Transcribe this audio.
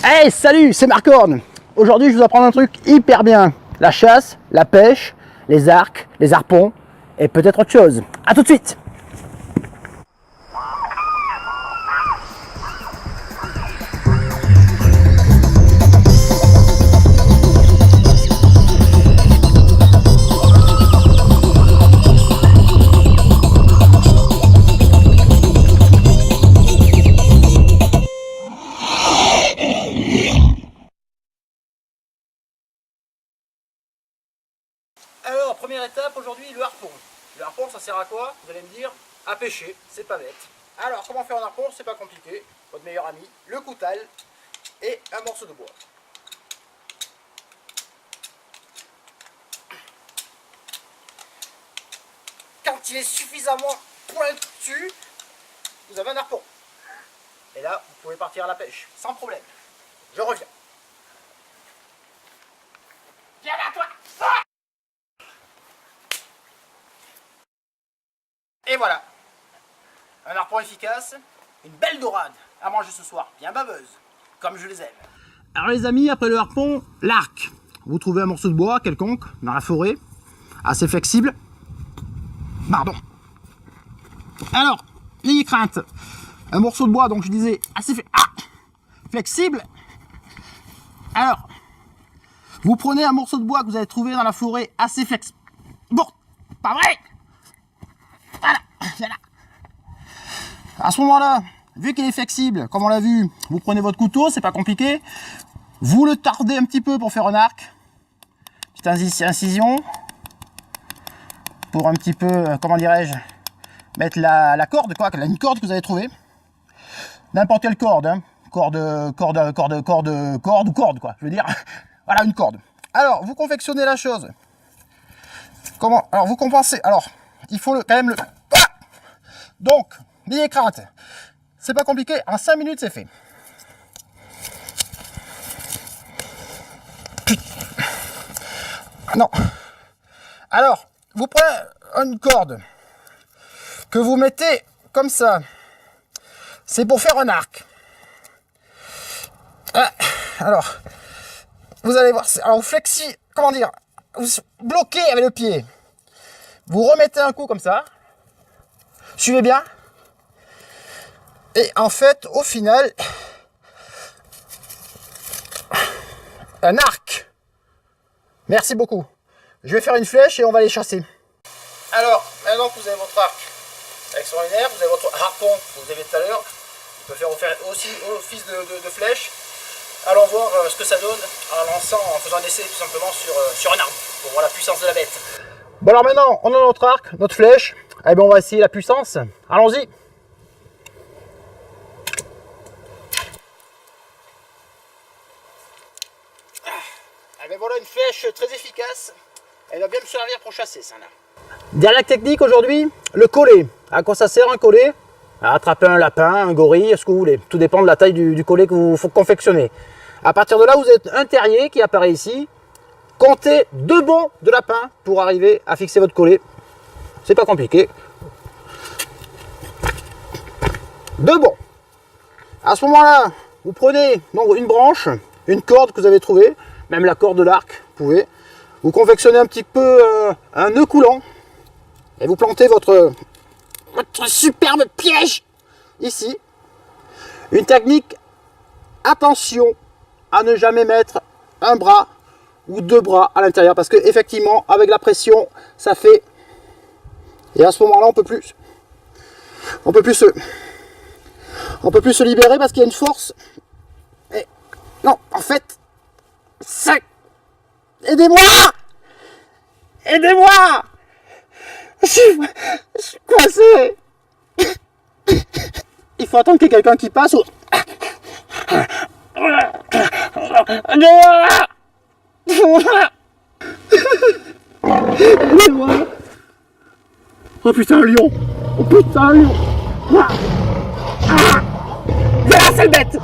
Hey, salut, c'est Marc Horn. Aujourd'hui, je vais vous apprendre un truc hyper bien. La chasse, la pêche, les arcs, les harpons et peut-être autre chose. A tout de suite. Alors, première étape aujourd'hui, le harpon. Le harpon, ça sert à quoi? Vous allez me dire, à pêcher, c'est pas bête. Alors, comment faire un harpon? C'est pas compliqué. Votre meilleur ami, le coutal et un morceau de bois. Quand il est suffisamment pointu, vous avez un harpon. Et là, vous pouvez partir à la pêche, sans problème. Je reviens. Viens là, toi! Et voilà, un harpon efficace, une belle dorade à manger ce soir, bien baveuse, comme je les aime. Alors les amis, après le harpon, l'arc. Vous trouvez un morceau de bois quelconque dans la forêt, assez flexible. Pardon. Alors, n'ayez crainte, un morceau de bois, donc je disais, assez flexible. Alors, vous prenez un morceau de bois que vous avez trouvé dans la forêt, assez flexible. Bon, pas vrai? Voilà. À ce moment-là, vu qu'il est flexible, comme on l'a vu, vous prenez votre couteau, c'est pas compliqué. Vous le tordez un petit peu pour faire un arc. Petite incision. Pour un petit peu, comment dirais-je, mettre la corde, quoi, une corde que vous avez trouvée. N'importe quelle corde, hein. Corde, quoi, je veux dire. Voilà, une corde. Alors, vous confectionnez la chose. Comment? Alors, vous compensez. Alors, il faut quand même le... Donc, n'ayez crainte, c'est pas compliqué, en 5 minutes c'est fait. Non. Alors, vous prenez une corde que vous mettez comme ça. C'est pour faire un arc. Alors, vous allez voir, alors vous comment dire, vous bloquez avec le pied. Vous remettez un coup comme ça. Suivez bien. Et en fait, au final, un arc. Merci beaucoup. Je vais faire une flèche et on va les chasser. Alors, maintenant que vous avez votre arc extraordinaire, vous avez votre harpon que vous avez tout à l'heure, il peut faire aussi office de flèche. Allons voir ce que ça donne en faisant un essai tout simplement sur un arbre, pour voir la puissance de la bête. Bon alors maintenant, on a notre arc, notre flèche. Eh bien, on va essayer la puissance. Allons-y. Eh bien, voilà une flèche très efficace. Elle va bien me servir pour chasser, ça là. Dernière technique aujourd'hui, le collet. À quoi ça sert un collet? À attraper un lapin, un gorille, ce que vous voulez. Tout dépend de la taille du collet que vous faut confectionner. À partir de là, vous êtes un terrier qui apparaît ici. Comptez 2 bonds de lapin pour arriver à fixer votre collet. C'est pas compliqué. 2 bonds. À ce moment-là, vous prenez donc une branche, une corde que vous avez trouvée, même la corde de l'arc, vous pouvez. Vous confectionnez un petit peu un nœud coulant et vous plantez votre superbe piège ici. Une technique, attention à ne jamais mettre un bras ou 2 bras à l'intérieur parce que effectivement avec la pression ça fait, et à ce moment-là on peut plus se libérer parce qu'il y a une force. Et non, en fait, c'est... Aidez-moi! Aidez-moi! Je suis coincé! Il faut attendre qu'il y ait quelqu'un qui passe ou... Aidez-moi! Aidez-moi! Oh putain, un lion! Oh putain, un lion! Voilà, c'est le bête!